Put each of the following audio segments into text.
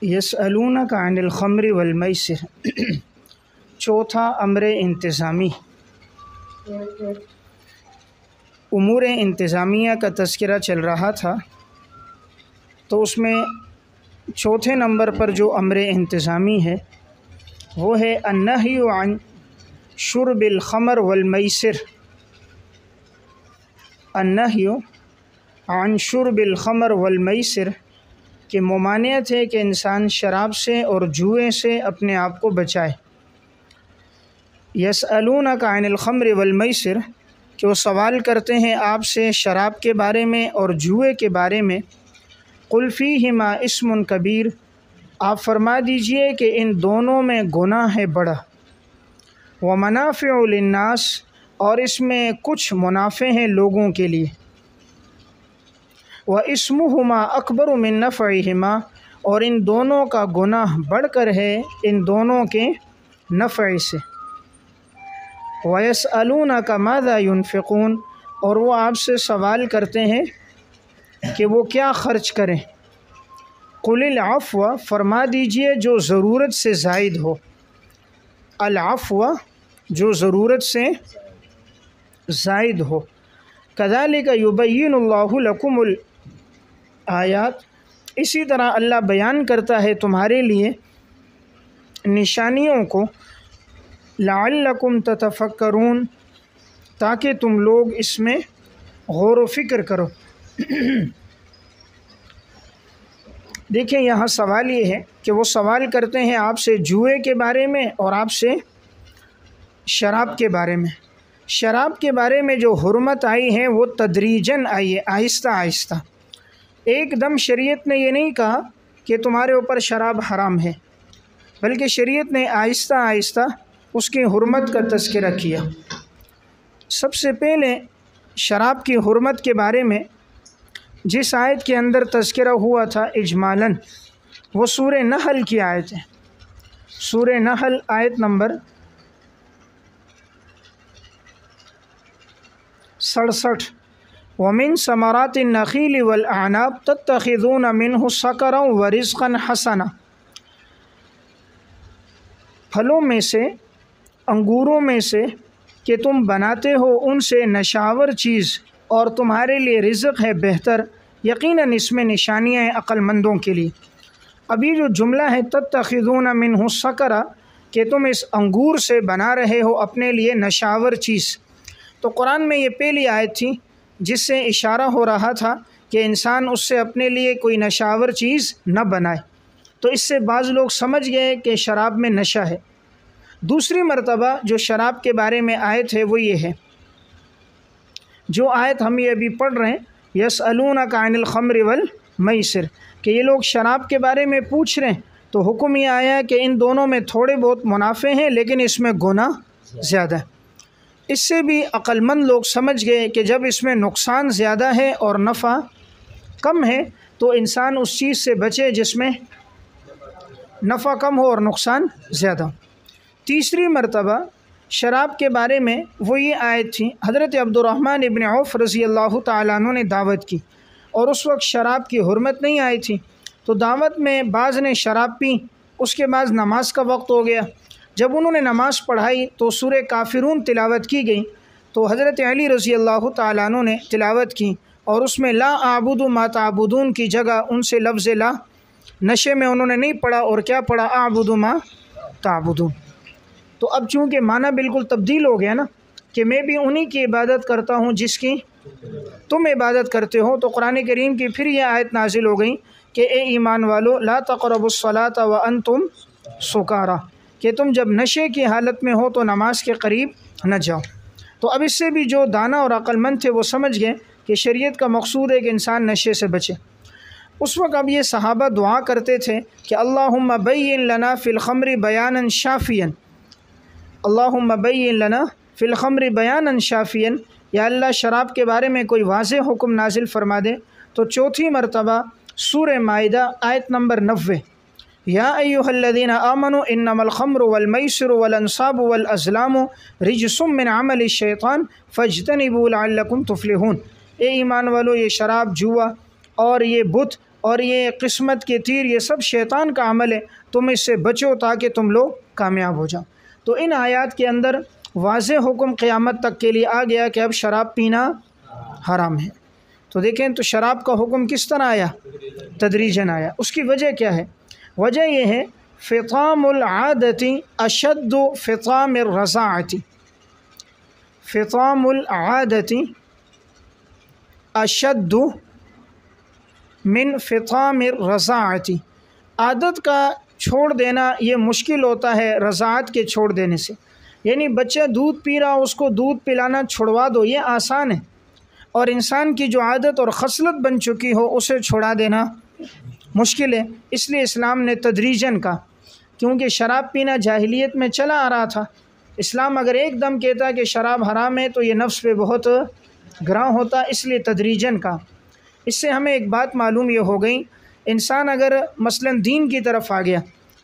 یسألونک عن الخمر والمیسر، چوتھا امر انتظامی، امور انتظامیہ کا تذکرہ چل رہا تھا، تو اس میں چوتھے نمبر پر جو امر انتظامی ہے وہ ہے النہی عن شرب الخمر والمیسر، النہی عن شرب الخمر والمیسر، کہ ممانعت ہے کہ انسان شراب سے اور جوئے سے اپنے آپ کو بچائے۔ یسألونک عن الخمر والمیسر، کہ وہ سوال کرتے ہیں آپ سے شراب کے بارے میں اور جوئے کے بارے میں۔ قل فیہما اسم کبیر، آپ فرما دیجئے کہ ان دونوں میں گناہ ہے بڑا۔ ومنافع للناس، اور اس میں کچھ منافع ہیں لوگوں کے لیے۔ واسمہما اکبر من نفعہما، اور ان دونوں کا گناہ بڑھ کر ہے ان دونوں کے نفع سے۔ ویسألونک ماذا ينفقون، اور وہ آپ سے سوال کرتے ہیں کہ وہ کیا خرچ کریں۔ قل العفو، فرما دیجئے جو ضرورت سے زائد ہو، العفو جو ضرورت سے زائد ہو۔ کذالک یبین اللہ لکم الآیات، اسی طرح اللہ بیان کرتا ہے تمہارے لیے نشانیوں کو، لعلکم تتفکرون، تاکہ تم لوگ اس میں غور و فکر کرو۔ دیکھیں یہاں سوال یہ ہے کہ وہ سوال کرتے ہیں آپ سے جوئے کے بارے میں اور آپ سے شراب کے بارے میں۔ شراب کے بارے میں جو حرمت آئی ہے وہ تدریجاً آئی ہے، آہستہ آہستہ۔ ایک دم شریعت نے یہ نہیں کہا کہ تمہارے اوپر شراب حرام ہے، بلکہ شریعت نے آہستہ آہستہ اس کی حرمت کا تذکرہ کیا۔ سب سے پہلے شراب کی حرمت کے بارے میں جس آیت کے اندر تذکرہ ہوا تھا اجمالاً، وہ سورہ نحل کی آیت ہے۔ سورہ نحل آیت نمبر 67، وَمِن ثَمَرَاتِ النَّخِيلِ وَالْأَعْنَابِ تَتَّخِذُونَ مِنْهُ سَكَرًا وَرِزْقًا حَسَنًا، پھلوں میں سے، انگوروں میں سے کہ تم بناتے ہو ان سے نشاور چیز اور تمہارے لیے رزق ہے بہتر، یقیناً اس میں نشانیاں ہیں عقل مندوں کے لیے۔ ابھی جو جملہ ہے تتخذون منہ سکرا، کہ تم اس انگور سے بنا رہے ہو اپنے لیے نشاور چیز، تو قرآن میں یہ پہلی آیت تھی جس سے اشارہ ہو رہا تھا کہ انسان اس سے اپنے لیے کوئی نشاور چیز نہ بنائے۔ تو اس سے بعض لوگ سمجھ گئے کہ شراب میں نشہ ہے۔ دوسری مرتبہ جو شراب کے بارے میں آیت ہے وہ یہ ہے، جو آیت ہم یہ ابھی پڑھ رہے ہیں، یسألونک عن الخمر والمیسر، کہ یہ لوگ شراب کے بارے میں پوچھ رہے ہیں، تو حکم یہ آیا کہ ان دونوں میں تھوڑے بہت منافع ہیں لیکن اس میں گناہ زیادہ ہے۔ اس سے بھی عقل مند لوگ سمجھ گئے کہ جب اس میں نقصان زیادہ ہے اور نفع کم ہے تو انسان اس چیز سے بچے جس میں نفع کم ہو اور نقصان زیادہ ہو۔ تیسری مرتبہ شراب کے بارے میں وہ یہ آیت تھی، حضرت عبد الرحمن ابن عوف رضی اللہ تعالیٰ عنہ نے دعوت کی، اور اس وقت شراب کی حرمت نہیں آئی تھی، تو دعوت میں بعض نے شراب پی، اس کے بعد نماز کا وقت ہو گیا۔ جب انہوں نے نماز پڑھائی تو سورہ کافرون تلاوت کی گئی، تو حضرت علی رضی اللہ تعالیٰ عنہ نے تلاوت کی، اور اس میں لا اعبد ما تعبدون کی جگہ ان سے لفظ لا نشے میں انہوں نے نہیں پڑھا، اور کیا پڑھا؟ اعبد ما تعبدون۔ تو اب چونکہ معنی بالکل تبدیل ہو گیا نا، کہ میں بھی انہی کی عبادت کرتا ہوں جس کی تم عبادت کرتے ہو، تو قرآن کریم کی پھر یہ آیت نازل ہو گئی کہ اے ایمان والو لا تقربوا الصلاۃ وانتم سکارا، کہ تم جب نشے کی حالت میں ہو تو نماز کے قریب نہ جاؤ۔ تو اب اس سے بھی جو دانا اور عقل مند تھے وہ سمجھ گئے کہ شریعت کا مقصود ہے کہ انسان نشے سے بچے۔ اس وقت اب یہ صحابہ دعا کرتے تھے کہ اللہم بین لنا فی الخمر بیانا شافیا، اللہم بین لنا فی الخمر بیانا شافیا، یا اللہ شراب کے بارے میں کوئی واضح حکم نازل فرما دے۔ تو چوتھی مرتبہ سورہ مائدہ آیت نمبر 90، یا ایہا الذین آمنوا انما الخمر والمیسر والانصاب والازلام رجس من عمل الشیطان فاجتنبوا لعلکم تفلحون، اے ایمان والو یہ شراب، جوا اور یہ بت اور یہ قسمت کے تیر یہ سب شیطان کا عمل ہے، تم اس سے بچو تاکہ تم لوگ کامیاب ہو جاؤ۔ تو ان آیات کے اندر واضح حکم قیامت تک کے لیے آ گیا کہ اب شراب پینا حرام ہے۔ تو دیکھیں تو شراب کا حکم کس طرح آیا؟ تدریجاً آیا۔ اس کی وجہ کیا ہے؟ وجہ یہ ہے فطام العادت اشد فطام الرضاعت، فطام العادت اشد من فطام الرضاعت، عادت کا چھوڑ دینا یہ مشکل ہوتا ہے رضاعت کے چھوڑ دینے سے۔ یعنی بچہ دودھ پی رہا، اس کو دودھ پلانا چھڑوا دو، یہ آسان ہے، اور انسان کی جو عادت اور خصلت بن چکی ہو اسے چھڑا دینا مشکل ہے۔ اس لیے اسلام نے تدریجاً کہا، کیونکہ شراب پینا جاہلیت میں چلا آ رہا تھا۔ اسلام اگر ایک دم کہتا کہ شراب حرام ہے تو یہ نفس پہ بہت گراں ہوتا، اس لیے تدریجاً کہا۔ اس سے ہمیں ایک بات معلوم یہ ہو گئی، انسان اگر مثلاً دین کی طرف آ گیا،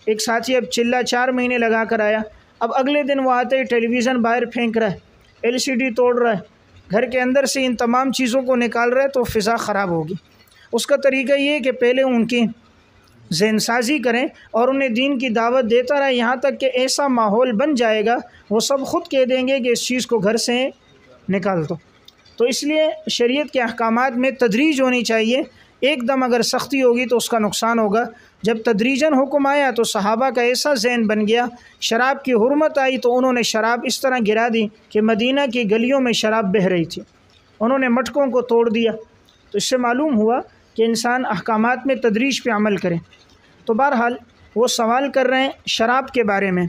ایک ساتھی اب چلہ 4 مہینے لگا کر آیا، اب اگلے دن وہ آتے ہی ٹیلی ویژن باہر پھینک رہا ہے، LCD توڑ رہا ہے، گھر کے اندر سے ان تمام چیزوں کو نکال رہے، تو فضا خراب ہوگی۔ اس کا طریقہ یہ ہے کہ پہلے ان کی ذہن سازی کریں اور انہیں دین کی دعوت دیتا رہے، یہاں تک کہ ایسا ماحول بن جائے گا وہ سب خود کہہ دیں گے کہ اس چیز کو گھر سے نکال دو۔ تو اس لیے شریعت کے احکامات میں تدریج ہونی چاہیے، ایک دم اگر سختی ہوگی تو اس کا نقصان ہوگا۔ جب تدریجاً حکم آیا تو صحابہ کا ایسا ذہن بن گیا، شراب کی حرمت آئی تو انہوں نے شراب اس طرح گرا دی کہ مدینہ کی گلیوں میں شراب بہہ رہی تھی، انہوں نے مٹکوں کو توڑ دیا۔ تو اس سے معلوم ہوا کہ انسان احکامات میں تدریج پہ عمل کرے۔ تو بہرحال وہ سوال کر رہے ہیں شراب کے بارے میں،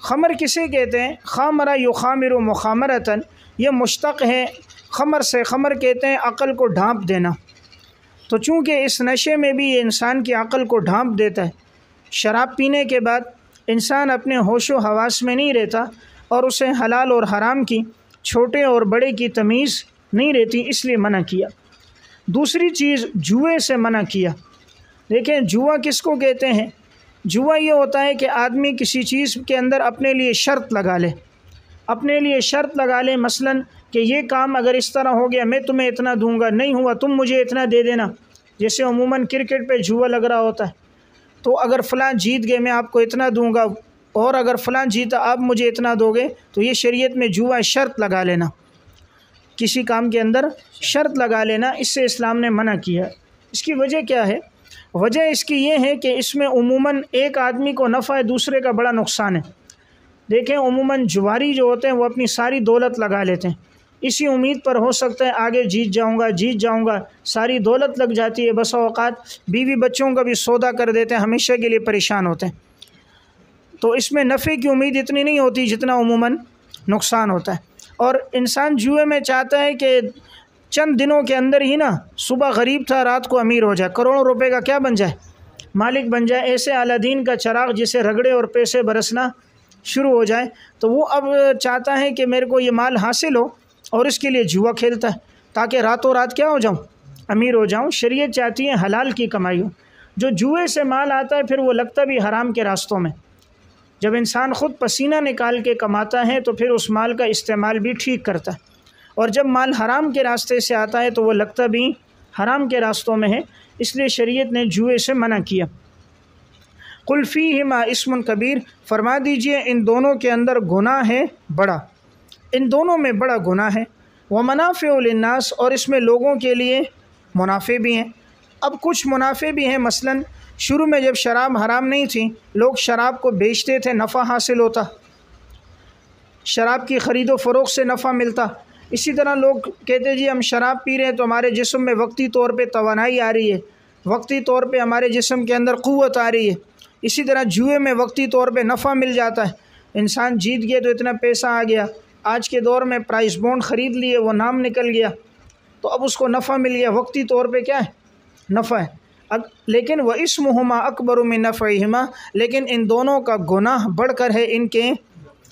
خمر کسے کہتے ہیں؟ خامرہ یخامر مخامرتاً، یہ مشتق ہے خمر سے، خمر کہتے ہیں عقل کو ڈھانپ دینا۔ تو چونکہ اس نشے میں بھی یہ انسان کی عقل کو ڈھانپ دیتا ہے، شراب پینے کے بعد انسان اپنے ہوش و حواس میں نہیں رہتا اور اسے حلال اور حرام کی، چھوٹے اور بڑے کی تمیز نہیں رہتی، اس لیے منع کیا۔ دوسری چیز جوئے سے منع کیا۔ دیکھیں جوا کس کو کہتے ہیں؟ جوا یہ ہوتا ہے کہ آدمی کسی چیز کے اندر اپنے لیے شرط لگا لے، اپنے لیے شرط لگا لے، مثلاً کہ یہ کام اگر اس طرح ہو گیا میں تمہیں اتنا دوں گا، نہیں ہوا تم مجھے اتنا دے دینا۔ جیسے عموماً کرکٹ پہ جوا لگ رہا ہوتا ہے، تو اگر فلاں جیت گئے میں آپ کو اتنا دوں گا، اور اگر فلاں جیتا آپ مجھے اتنا دو گے، تو یہ شریعت میں جوا شرط لگا لینا، کسی کام کے اندر شرط لگا لینا، اس سے اسلام نے منع کیا۔ اس کی وجہ کیا ہے؟ وجہ اس کی یہ ہے کہ اس میں عموماً ایک آدمی کو نفع ہے، دوسرے کا بڑا نقصان ہے۔ دیکھیں عموماً جواری جو ہوتے ہیں وہ اپنی ساری دولت لگا لیتے ہیں، اسی امید پر ہو سکتا ہے آگے جیت جاؤں گا، ساری دولت لگ جاتی ہے، بسا اوقات بیوی بچوں کا بھی سودا کر دیتے ہیں، ہمیشہ کے لیے پریشان ہوتے ہیں۔ تو اس میں نفع کی امید اتنی نہیں ہوتی جتنا عموماً نقصان ہوتا ہے۔ اور انسان جوئے میں چاہتا ہے کہ چند دنوں کے اندر ہی نا، صبح غریب تھا رات کو امیر ہو جائے، کروڑوں روپے کا کیا بن جائے، مالک بن جائے، ایسے الادین کا چراغ جسے رگڑے اور پیسے برسنا شروع ہو جائے۔ تو وہ اب چاہتا ہے کہ میرے کو یہ مال حاصل ہو، اور اس کے لیے جوا کھیلتا ہے تاکہ راتوں رات کیا ہو جاؤں، امیر ہو جاؤں۔ شریعت چاہتی ہے حلال کی کمائی ہو۔ جو جوئے سے مال آتا ہے پھر وہ لگتا بھی حرام کے راستوں میں۔ جب انسان خود پسینہ نکال کے کماتا ہے تو پھر اس مال کا استعمال بھی ٹھیک کرتا ہے، اور جب مال حرام کے راستے سے آتا ہے تو وہ لگتا بھی حرام کے راستوں میں ہے، اس لیے شریعت نے جوئے سے منع کیا۔ قل فیہما اسم کبیر، فرما دیجئے ان دونوں کے اندر گناہ ہے بڑا، ان دونوں میں بڑا گناہ ہے، ومنافع للناس، اور اس میں لوگوں کے لیے منافع بھی ہیں۔ اب کچھ منافع بھی ہیں، مثلاً شروع میں جب شراب حرام نہیں تھی لوگ شراب کو بیچتے تھے، نفع حاصل ہوتا، شراب کی خرید و فروخت سے نفع ملتا۔ اسی طرح لوگ کہتے جی ہم شراب پی رہے ہیں تو ہمارے جسم میں وقتی طور پہ توانائی آ رہی ہے، وقتی طور پہ ہمارے جسم کے اندر قوت آ رہی ہے۔ اسی طرح جوئے میں وقتی طور پہ نفع مل جاتا ہے، انسان جیت گیا تو اتنا پیسہ آ گیا، آج کے دور میں پرائز بونڈ خرید لیے، وہ نام نکل گیا تو اب اس کو نفع مل گیا، وقتی طور پہ کیا ہے، نفع ہے۔ لیکن وَإِسْمُهُمَا أَكْبَرُ مِن نَفْعِهِمَا، لیکن ان دونوں کا گناہ بڑھ کر ہے ان کے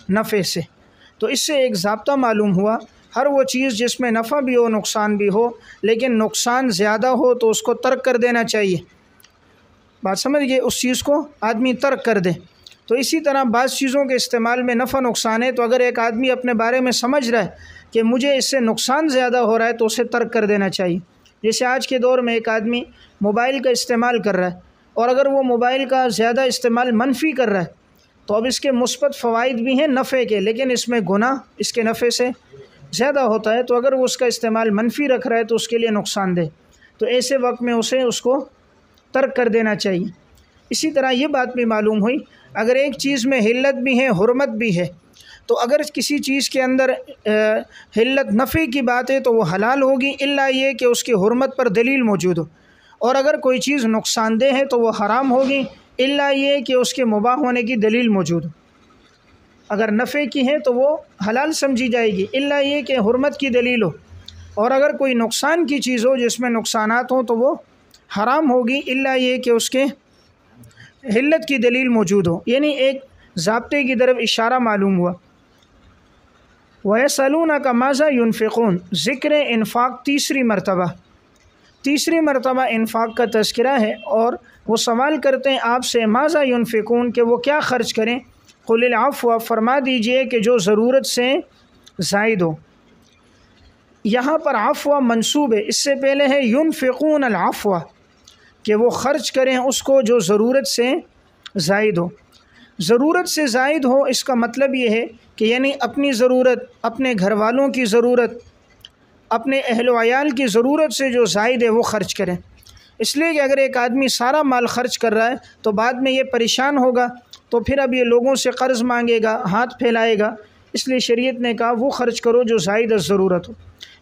نفع سے۔ تو اس سے ایک ضابطہ معلوم ہوا، ہر وہ چیز جس میں نفع بھی ہو نقصان بھی ہو، لیکن نقصان زیادہ ہو تو اس کو ترک کر دینا چاہیے۔ بات سمجھ گئے؟ اس چیز کو آدمی ترک کر دے۔ تو اسی طرح بعض چیزوں کے استعمال میں نفع نقصان ہے، تو اگر ایک آدمی اپنے بارے میں سمجھ رہا ہے کہ مجھے اس سے نقصان زیادہ ہو رہا ہے تو اسے ترک کر دینا چاہیے۔ جیسے آج کے دور میں ایک آدمی موبائل کا استعمال کر رہا ہے اور اگر وہ موبائل کا زیادہ استعمال منفی کر رہا ہے تو اب اس کے مثبت فوائد بھی ہیں نفع کے، لیکن اس میں گناہ اس کے نفع سے زیادہ ہوتا ہے، تو اگر وہ اس کا استعمال منفی رکھ رہا ہے تو اس کے لیے نقصان دہ، تو ایسے وقت میں اسے اس کو ترک کر دینا چاہیے۔ اسی طرح یہ بات بھی معلوم ہوئی اگر ایک چیز میں حلت بھی ہے حرمت بھی ہے، تو اگر کسی چیز کے اندر حلت نفع کی بات ہے تو وہ حلال ہوگی، الا یہ کہ اس کی حرمت پر دلیل موجود ہو، اور اگر کوئی چیز نقصان دہ ہے تو وہ حرام ہوگی، الا یہ کہ اس کے مباح ہونے کی دلیل موجود ہو۔ اگر نفع کی ہے تو وہ حلال سمجھی جائے گی، الا یہ کہ حرمت کی دلیل ہو، اور اگر کوئی نقصان کی چیز ہو جس میں نقصانات ہوں تو وہ حرام ہوگی، الا یہ کہ اس کے حلت کی دلیل موجود ہو، یعنی ایک ضابطے کی طرف اشارہ معلوم ہوا۔ وَيَسْأَلُونَكَ مَاذَا يُنْفِقُونَ، ذکر انفاق تیسری مرتبہ انفاق کا تذکرہ ہے، اور وہ سوال کرتے ہیں آپ سے ماذا ينفقون کہ وہ کیا خرچ کریں، قُلِ الْعَفْوَ فرما دیجئے کہ جو ضرورت سے زائد ہو۔ یہاں پر عفو منصوب ہے، اس سے پہلے ہے ينفقون العفو کہ وہ خرچ کریں اس کو جو ضرورت سے زائد ہو۔ ضرورت سے زائد ہو اس کا مطلب یہ ہے کہ یعنی اپنی ضرورت، اپنے گھر والوں کی ضرورت، اپنے اہل و عیال کی ضرورت سے جو زائد ہے وہ خرچ کریں، اس لیے کہ اگر ایک آدمی سارا مال خرچ کر رہا ہے تو بعد میں یہ پریشان ہوگا، تو پھر اب یہ لوگوں سے قرض مانگے گا، ہاتھ پھیلائے گا، اس لیے شریعت نے کہا وہ خرچ کرو جو زائد از ضرورت ہو۔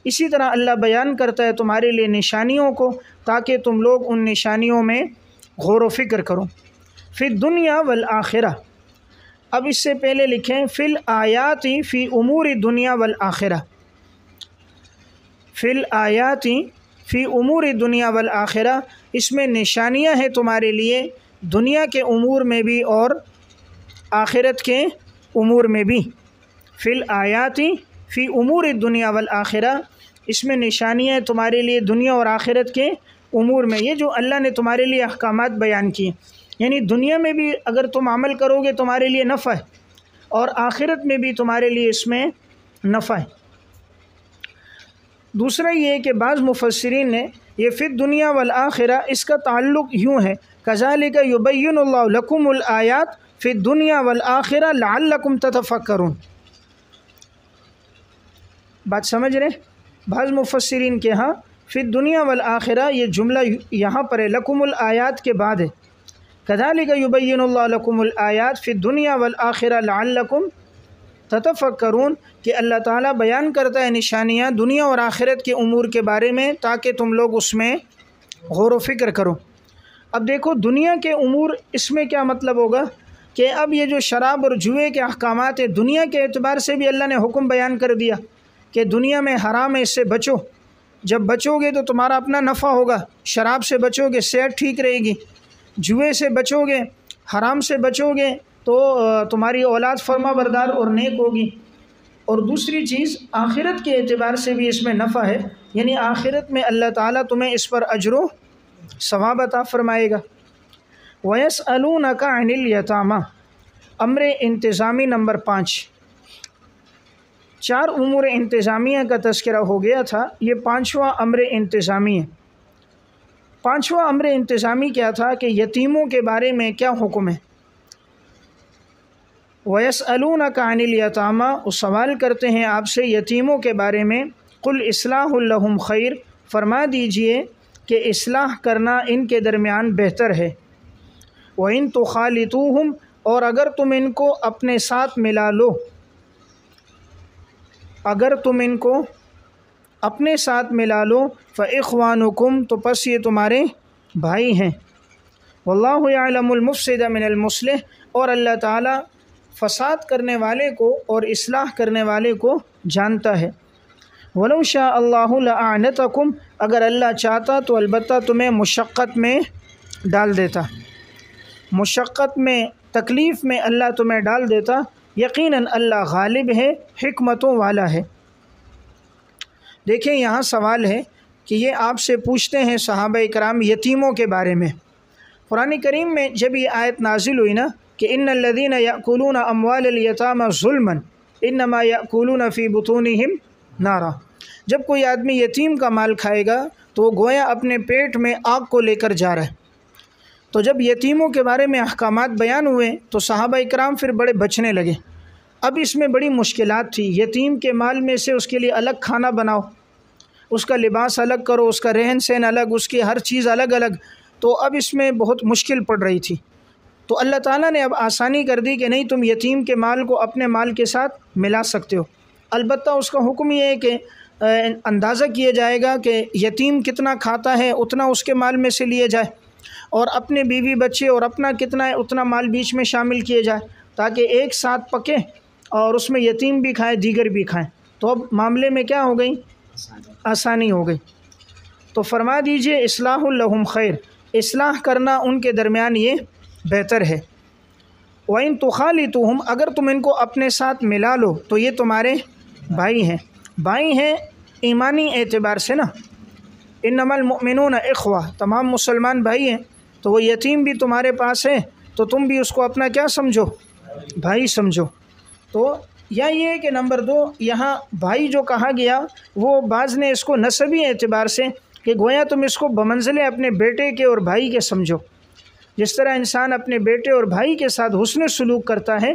اسی طرح اللہ بیان کرتا ہے تمہارے لیے نشانیوں کو تاکہ تم لوگ ان نشانیوں میں غور و فکر کرو۔ فی الدنیا والآخرہ، اب اس سے پہلے لکھیں فی الآیات فی امور الدنیا والآخرہ، فی الآیات فی امور الدنیا والآخرہ، اس میں نشانیاں ہیں تمہارے لیے دنیا کے امور میں بھی اور آخرت کے امور میں بھی۔ فی الآیات فی امور الدنیا والآخرہ، اس میں نشانیاں ہیں تمہارے لیے دنیا اور آخرت کے امور میں، یہ جو اللہ نے تمہارے لیے احکامات بیان کیے، یعنی دنیا میں بھی اگر تم عمل کرو گے تمہارے لیے نفع ہے، اور آخرت میں بھی تمہارے لیے اس میں نفع ہے۔ دوسرا یہ کہ بعض مفسرین نے یہ فی الدنیا والآخرہ اس کا تعلق یوں ہے کذالک یبین اللہ لکم الآیات فی الدنیا والآخرہ لعلکم تتفکرون، بات سمجھ رہے؟ بعض مفسرین کے ہاں فی الدنیا والآخرہ یہ جملہ یہاں پر ہے لکم الآیات کے بعد ہے، کذالک یبین اللہ لکم الآیات فی الدنیا والآخرہ لعلکم تتفکرون، کہ اللہ تعالیٰ بیان کرتا ہے نشانیاں دنیا اور آخرت کے امور کے بارے میں تاکہ تم لوگ اس میں غور و فکر کرو۔ اب دیکھو دنیا کے امور، اس میں کیا مطلب ہوگا کہ اب یہ جو شراب اور جوئے کے احکامات ہیں دنیا کے اعتبار سے بھی اللہ نے حکم بیان کر دیا کہ دنیا میں حرام ہے، اس سے بچو، جب بچو گے تو تمہارا اپنا نفع ہوگا، شراب سے بچو گے صحت ٹھیک رہے گی، جوئے سے بچو گے، حرام سے بچو گے تو تمہاری اولاد فرما بردار اور نیک ہوگی۔ اور دوسری چیز آخرت کے اعتبار سے بھی اس میں نفع ہے، یعنی آخرت میں اللہ تعالیٰ تمہیں اس پر اجر و ثواب عطا فرمائے گا۔ وَيَسْأَلُونَكَ عَنِ الْيَتَامَى، امر انتظامی نمبر 5، 4 امور انتظامیہ کا تذکرہ ہو گیا تھا، یہ 5واں امر انتظامی ہے۔ 5واں امر انتظامی کیا تھا کہ یتیموں کے بارے میں کیا حکم ہے۔ وَيَسْأَلُونَكَ عَنِ الْيَتَامَى، وہ سوال کرتے ہیں آپ سے یتیموں کے بارے میں، قُلْ إِصْلَاحٌ لَهُمْ خَيْرٌ، فرما دیجئے کہ اصلاح کرنا ان کے درمیان بہتر ہے۔ وَإِن تُخَالِطُوهُمْ، اور اگر تم ان کو اپنے ساتھ ملا لو، اگر تم ان کو اپنے ساتھ ملا لو، فَإِخْوَانُكُمْ، تو پس یہ تمہارے بھائی ہیں۔ وَاللَّهُ يَعْلَمُ الْمُفْسِدَ مِنَ الْمُصْلِحِ، اور اللہ تعالیٰ فساد کرنے والے کو اور اصلاح کرنے والے کو جانتا ہے۔ وَلَوْ شَاءَ اللَّهُ لَأَعْنَتَكُمْ، اگر اللہ چاہتا تو البتہ تمہیں مشقت میں ڈال دیتا، مشقت میں، تکلیف میں اللہ تمہیں ڈال دیتا، یقیناً اللہ غالب ہے، حکمتوں والا ہے۔ دیکھیں یہاں سوال ہے کہ یہ آپ سے پوچھتے ہیں صحابہ کرام یتیموں کے بارے میں۔ قرآن کریم میں جب یہ آیت نازل ہوئی نا کہ ان الذین یأکلون اموال الیتامی ظلما انما یأکلون فی بطونہم نارا، جب کوئی آدمی یتیم کا مال کھائے گا تو وہ گویا اپنے پیٹ میں آگ کو لے کر جا رہا ہے۔ تو جب یتیموں کے بارے میں احکامات بیان ہوئے تو صحابہ اکرام پھر بڑے بچنے لگے۔ اب اس میں بڑی مشکلات تھی، یتیم کے مال میں سے اس کے لیے الگ کھانا بناؤ، اس کا لباس الگ کرو، اس کا رہن سہن الگ، اس کی ہر چیز الگ الگ، تو اب اس میں بہت مشکل پڑ رہی تھی۔ تو اللہ تعالیٰ نے اب آسانی کر دی کہ نہیں، تم یتیم کے مال کو اپنے مال کے ساتھ ملا سکتے ہو، البتہ اس کا حکم یہ ہے کہ اندازہ کیا جائے گا کہ یتیم کتنا کھاتا ہے اتنا اس کے مال میں سے لیے جائے، اور اپنے بیوی بچے اور اپنا کتنا ہے اتنا مال بیچ میں شامل کیے جائے، تاکہ ایک ساتھ پکے اور اس میں یتیم بھی کھائے دیگر بھی کھائیں۔ تو اب معاملے میں کیا ہو گئی؟ آسانی ہو گئی۔ تو فرما دیجئے اصلاح لہم خیر، اصلاح کرنا ان کے درمیان یہ بہتر ہے۔ وَإِن تُخَالِطُوهُمْ، اگر تم ان کو اپنے ساتھ ملا لو تو یہ تمہارے بھائی ہیں، بھائی ہیں ایمانی اعتبار سے نا، انما المؤمنون اخوہ، تمام مسلمان بھائی ہیں، تو وہ یتیم بھی تمہارے پاس ہے تو تم بھی اس کو اپنا کیا سمجھو؟ بھائی سمجھو۔ تو یا یہ کہ نمبر 2 یہاں بھائی جو کہا گیا وہ بعض نے اس کو نسبی اعتبار سے کہ گویا تم اس کو بمنزل اپنے بیٹے کے اور بھائی کے سمجھو، جس طرح انسان اپنے بیٹے اور بھائی کے ساتھ حسن سلوک کرتا ہے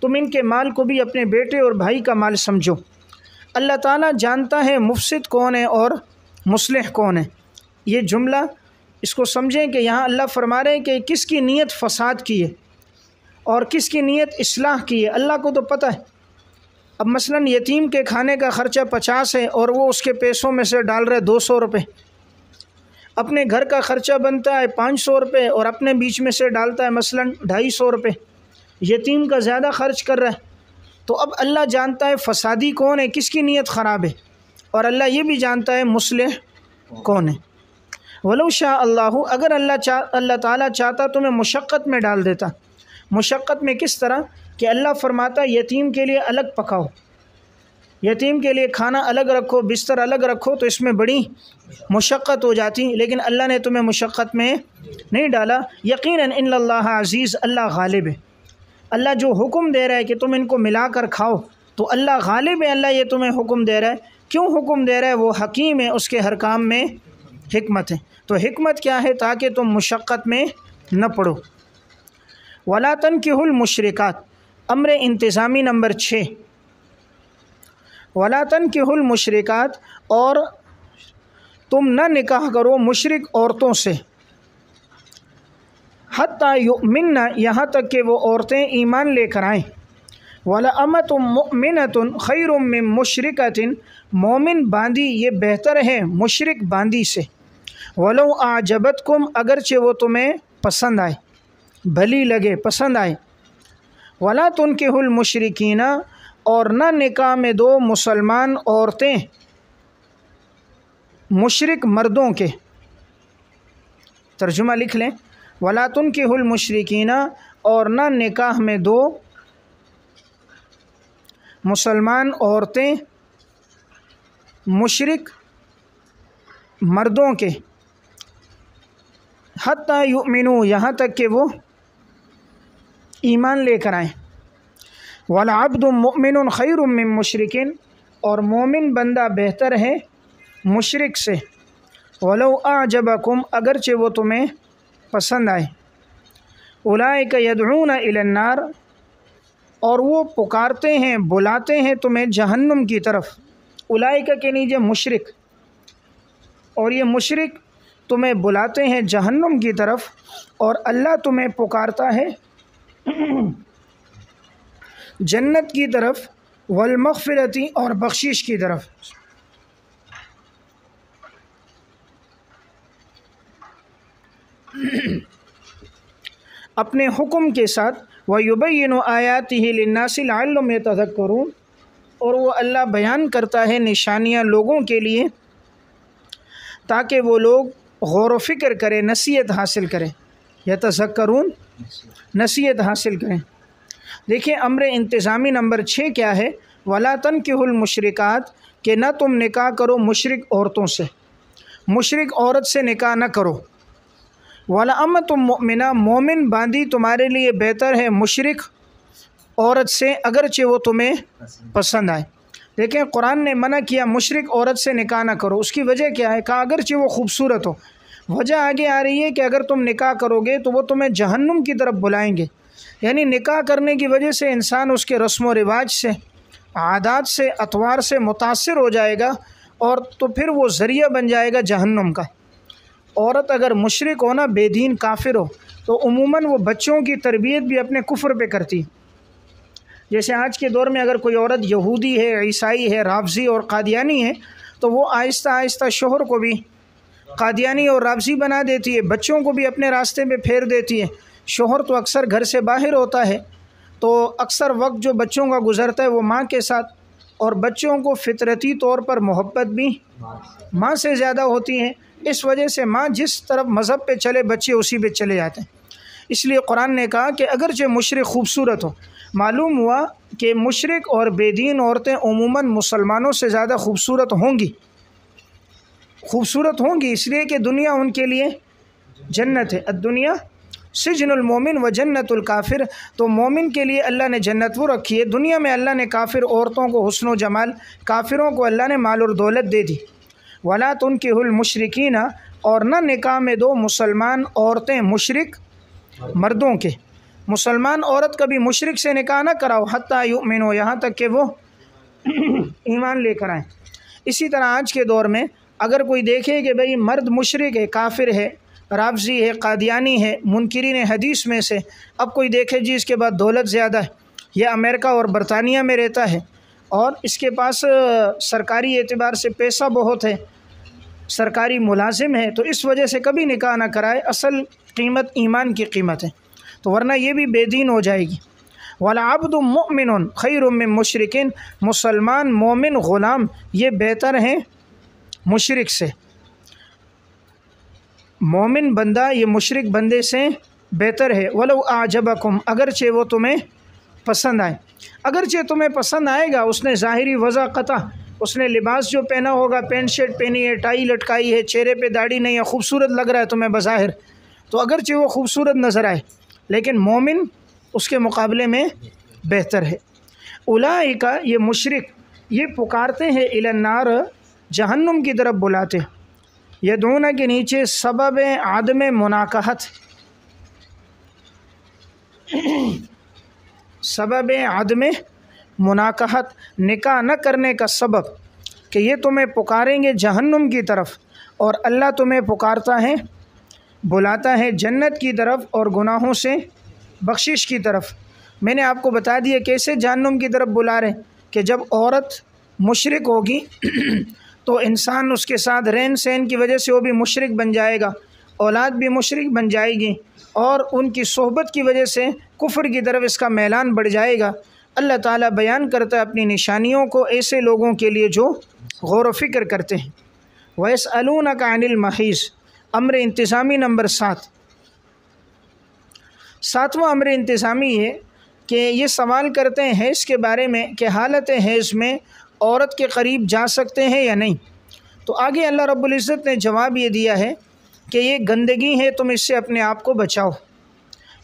تم ان کے مال کو بھی اپنے بیٹے اور بھائی کا مال سمجھو۔ اللہ تعالیٰ جانتا ہے مفسد کون ہے اور مصلح کون ہے۔ یہ جملہ اس کو سمجھیں کہ یہاں اللہ فرما رہے ہیں کہ کس کی نیت فساد کی ہے اور کس کی نیت اصلاح کی ہے، اللہ کو تو پتہ ہے۔ اب مثلا یتیم کے کھانے کا خرچہ 50 ہے اور وہ اس کے پیسوں میں سے ڈال رہے 200 روپے، اپنے گھر کا خرچہ بنتا ہے 500 روپے اور اپنے بیچ میں سے ڈالتا ہے مثلا 250 روپے، یتیم کا زیادہ خرچ کر رہا ہے۔ تو اب اللہ جانتا ہے فسادی کون ہے، کس کی نیت خراب ہے، اور اللہ یہ بھی جانتا ہے مصلح کون ہے۔ وَلَوْ شَاءَ اللَّهُ، اگر اللہ تعالیٰ چاہتا تمہیں مشقت میں ڈال دیتا۔ مشقت میں کس طرح کہ اللہ فرماتا یتیم کے لیے الگ پکاؤ، یتیم کے لیے کھانا الگ رکھو، بستر الگ رکھو، تو اس میں بڑی مشقت ہو جاتی، لیکن اللہ نے تمہیں مشقت میں نہیں ڈالا۔ یقیناً ان اللہ عزیز، اللہ غالب ہے۔ اللہ جو حکم دے رہا ہے کہ تم ان کو ملا کر کھاؤ تو اللہ غالب ہے، اللہ یہ تمہیں حکم دے رہا ہے۔ کیوں حکم دے رہا ہے؟ وہ حکیم ہے، اس کے ہر کام میں حکمت ہے۔ تو حکمت کیا ہے؟ تاکہ تم مشقت میں نہ پڑو۔ وَلَا تَنْكِحُوا الْمُشْرِكَاتِ، امر انتظامی نمبر 6، وَلَا تَنْكِحُوا الْمُشْرِكَاتِ، اور تم نہ نکاح کرو مشرک عورتوں سے، حتیٰ یؤمنن، یہاں تک کہ وہ عورتیں ایمان لے کر آئیں۔ وَلَأَمَةٌ مُؤْمِنَةٌ خَيْرٌ مِّن مُشْرِكَةٍ، مومن باندی یہ بہتر ہے مشرک باندی سے۔ وَلَوْ أَعْجَبَتْكُمْ، اگرچہ وہ تمہیں پسند آئے، بھلی لگے، پسند آئے۔ وَلَا تُنْكِحُوا الْمُشْرِكِينَ، اور نہ نکاح میں دو مسلمان عورتیں مشرک مردوں کے۔ ترجمہ لکھ لیں، وَلَا تُنْكِحُوا الْمُشْرِكِينَ، اور نہ نکاح میں دو مسلمان عورتیں مشرک مردوں کے، حتیٰ یؤمنوا، یہاں تک کہ وہ ایمان لے کر آئیں۔ وَلَعَبْدٌ مُؤْمِنٌ خَيْرٌ مِّن مُشْرِكٍ، اور مومن بندہ بہتر ہے مشرک سے۔ وَلَوْ أَعْجَبَكُمْ، اگرچہ وہ تمہیں پسند آئے۔ أُولَئِكَ يَدْعُونَ إِلَى النَّارِ، اور وہ پکارتے ہیں، بلاتے ہیں تمہیں جہنم کی طرف۔ اولئک کے نیچے مشرک، اور یہ مشرک تمہیں بلاتے ہیں جہنم کی طرف، اور اللہ تمہیں پکارتا ہے جنت کی طرف، والمغفرتی، اور بخشش کی طرف۔ اپنے حکم کے ساتھ، وَيُبَيِّنُ آيَاتِهِ لِلنَّاسِ لَعَلَّهُمْ يَتَذَكَّرُونَ، اور وہ اللہ بیان کرتا ہے نشانیاں لوگوں کے لیے تاکہ وہ لوگ غور و فکر کریں، نصیحت حاصل کریں۔ یتذکرون، نصیحت حاصل کریں۔ دیکھیں امر انتظامی نمبر 6 کیا ہے؟ وَلَا تَنْكِحُوا الْمُشْرِكَاتِ، کہ نہ تم نکاح کرو مشرک عورتوں سے، مشرک عورت سے نکاح نہ کرو۔ وَلَأَمَةٌ مُؤْمِنَةٌ، مومن باندی تمہارے لیے بہتر ہے مشرک عورت سے، اگرچہ وہ تمہیں پسند آئے۔ دیکھیں قرآن نے منع کیا مشرک عورت سے نکاح نہ کرو، اس کی وجہ کیا ہے؟ کہا اگرچہ وہ خوبصورت ہو، وجہ آگے آ رہی ہے کہ اگر تم نکاح کرو گے تو وہ تمہیں جہنم کی طرف بلائیں گے، یعنی نکاح کرنے کی وجہ سے انسان اس کے رسم و رواج سے، عادات سے، اطوار سے متاثر ہو جائے گا، اور تو پھر وہ ذریعہ بن جائے گا جہنم کا۔ عورت اگر مشرک ہو نا، بے دین کافر ہو، تو عموماً وہ بچوں کی تربیت بھی اپنے کفر پہ کرتی ہے۔ جیسے آج کے دور میں اگر کوئی عورت یہودی ہے، عیسائی ہے، رافضی اور قادیانی ہے، تو وہ آہستہ آہستہ شوہر کو بھی قادیانی اور رافضی بنا دیتی ہے، بچوں کو بھی اپنے راستے پہ پھیر دیتی ہے۔ شوہر تو اکثر گھر سے باہر ہوتا ہے، تو اکثر وقت جو بچوں کا گزرتا ہے وہ ماں کے ساتھ، اور بچوں کو فطرتی طور پر محبت بھی ماں سے زیادہ ہوتی ہے۔ اس وجہ سے ماں جس طرف مذہب پہ چلے بچے اسی پہ چلے جاتے ہیں۔ اس لیے قرآن نے کہا کہ اگرچہ مشرک خوبصورت ہو، معلوم ہوا کہ مشرک اور بے دین عورتیں عموماً مسلمانوں سے زیادہ خوبصورت ہوں گی، اس لیے کہ دنیا ان کے لیے جنت ہے۔ الدنیا سجن المومن و جنت الکافر، تو مومن کے لیے اللہ نے جنت وہ رکھی ہے، دنیا میں اللہ نے کافر عورتوں کو حسن و جمال، کافروں کو اللہ نے مال اور دولت دے دی۔ ولا تنکحوا المشرکین، اور نہ نکاح میں دو مسلمان عورتیں مشرک مردوں کے، مسلمان عورت کبھی مشرک سے نکاح نہ کراؤ، حتیٰ یؤمنوا، یہاں تک کہ وہ ایمان لے کر آئیں۔ اسی طرح آج کے دور میں اگر کوئی دیکھے کہ بھئی مرد مشرک ہے، کافر ہے، رافضی ہے، قادیانی ہے، منکرین حدیث میں سے، اب کوئی دیکھے جی اس کے بعد دولت زیادہ ہے، یہ امریکہ اور برطانیہ میں رہتا ہے، اور اس کے پاس سرکاری اعتبار سے پیسہ بہت ہے، سرکاری ملازم ہے، تو اس وجہ سے کبھی نکاح نہ کرائے، اصل قیمت ایمان کی قیمت ہے، تو ورنہ یہ بھی بے دین ہو جائے گی۔ وَلَعَبْدٌ مُؤْمِنٌ خَيْرٌ مِّن مُشْرِكٍ، مسلمان مومن غلام یہ بہتر ہیں مشرک سے، مومن بندہ یہ مشرک بندے سے بہتر ہے۔ وَلَوْ أَعْجَبَكُمْ، اگرچہ وہ تمہیں پسند آئے، اگرچہ تمہیں پسند آئے گا، اس نے ظاہری وضع قطع، اس نے لباس جو پہنا ہوگا، پینٹ شرٹ پہنی ہے، ٹائی لٹکائی ہے، چہرے پہ داڑھی نہیں ہے، خوبصورت لگ رہا ہے تمہیں بظاہر، تو اگرچہ وہ خوبصورت نظر آئے لیکن مومن اس کے مقابلے میں بہتر ہے۔ اولئک، یہ مشرک یہ پکارتے ہیں الی النار، جہنم کی طرف بلاتے ہیں، یدعون کے نیچے سبب عدم مناکحت، سبب عدم مناکحت، نکاح نہ کرنے کا سبب کہ یہ تمہیں پکاریں گے جہنم کی طرف، اور اللہ تمہیں پکارتا ہے، بلاتا ہے جنت کی طرف اور گناہوں سے بخشش کی طرف۔ میں نے آپ کو بتا دیا کیسے جہنم کی طرف بلا رہے، کہ جب عورت مشرک ہوگی تو انسان اس کے ساتھ رہن سہن کی وجہ سے وہ بھی مشرک بن جائے گا، اولاد بھی مشرک بن جائے گی، اور ان کی صحبت کی وجہ سے کفر کی طرف اس کا میلان بڑھ جائے گا۔ اللہ تعالیٰ بیان کرتا ہے اپنی نشانیوں کو ایسے لوگوں کے لیے جو غور و فکر کرتے ہیں۔ وَيَسْأَلُونَكَ عَنِ الْمَحِيضِ، امر انتظامی نمبر 7، ساتواں امر انتظامی ہے کہ یہ سوال کرتے ہیں حیض کے بارے میں کہ حالت حیض میں عورت کے قریب جا سکتے ہیں یا نہیں، تو آگے اللہ رب العزت نے جواب یہ دیا ہے کہ یہ گندگی ہے، تم اس سے اپنے آپ کو بچاؤ،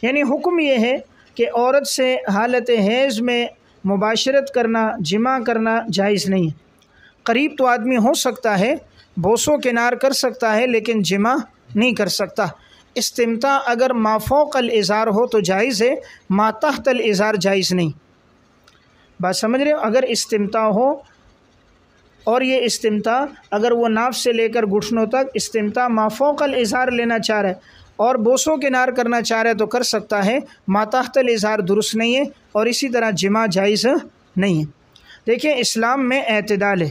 یعنی حکم یہ ہے کہ عورت سے حالت حیض میں مباشرت کرنا، جماع کرنا جائز نہیں ہے۔ قریب تو آدمی ہو سکتا ہے، بوسو کنار کر سکتا ہے، لیکن جماع نہیں کر سکتا۔ استمتاع اگر ما فوق الازار ہو تو جائز ہے، ما تحت الازار جائز نہیں۔ بات سمجھ رہے ہو؟ اگر استمتاع ہو، اور یہ استمتاع اگر وہ ناف سے لے کر گھٹنوں تک استمتاع ما فوق الازار لینا چاہ رہا ہے اور بوسوں کنار کرنا چاہ رہا ہے تو کر سکتا ہے، ما تحت الازار درست نہیں ہے، اور اسی طرح جماع جائز نہیں ہے۔ دیکھیں اسلام میں اعتدال ہے،